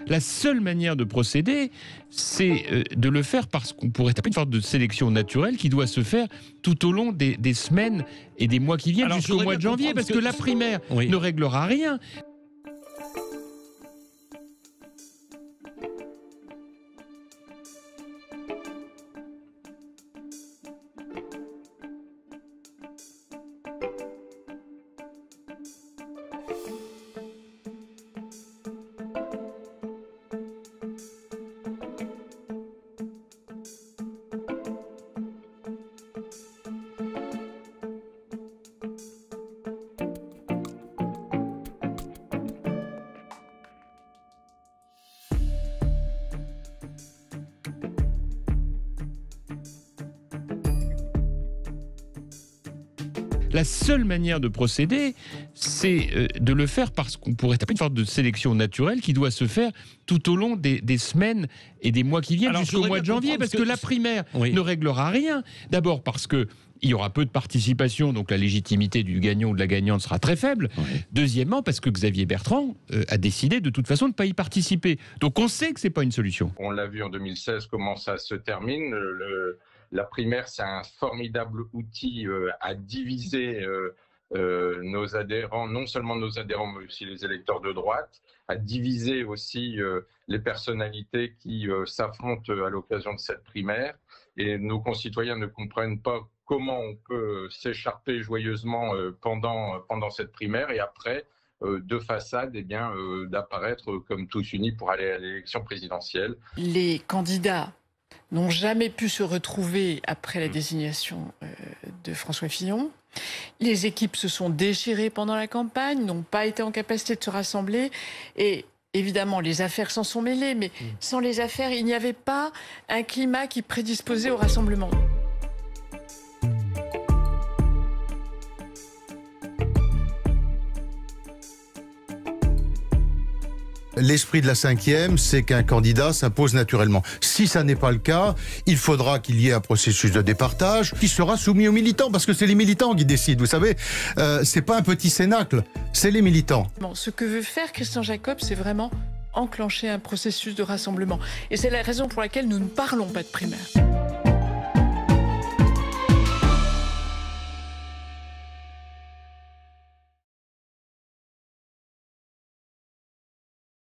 La seule manière de procéder, c'est de le faire parce qu'on pourrait taper une sorte de sélection naturelle qui doit se faire tout au long des semaines et des mois qui viennent jusqu'au mois de janvier, parce que la primaire ne réglera rien. La seule manière de procéder, c'est de le faire parce qu'on pourrait taper une sorte de sélection naturelle qui doit se faire tout au long des semaines et des mois qui viennent jusqu'au mois de janvier, parce que la primaire ne réglera rien. D'abord parce que il y aura peu de participation, donc la légitimité du gagnant ou de la gagnante sera très faible. Deuxièmement, parce que Xavier Bertrand a décidé de toute façon de ne pas y participer. Donc on sait que ce n'est pas une solution. On l'a vu en 2016 comment ça se termine. La primaire, c'est un formidable outil à diviser nos adhérents, non seulement nos adhérents, mais aussi les électeurs de droite, à diviser aussi les personnalités qui s'affrontent à l'occasion de cette primaire. Et nos concitoyens ne comprennent pas comment on peut s'écharper joyeusement pendant cette primaire et après, de façade, d'apparaître comme tous unis pour aller à l'élection présidentielle. Les candidats n'ont jamais pu se retrouver après la désignation de François Fillon. Les équipes se sont déchirées pendant la campagne, n'ont pas été en capacité de se rassembler. Et évidemment, les affaires s'en sont mêlées, mais sans les affaires, il n'y avait pas un climat qui prédisposait au rassemblement. L'esprit de la 5e, c'est qu'un candidat s'impose naturellement. Si ça n'est pas le cas, il faudra qu'il y ait un processus de départage qui sera soumis aux militants, parce que c'est les militants qui décident. Vous savez, c'est pas un petit cénacle, c'est les militants. Bon, ce que veut faire Christian Jacob, c'est vraiment enclencher un processus de rassemblement. Et c'est la raison pour laquelle nous ne parlons pas de primaire.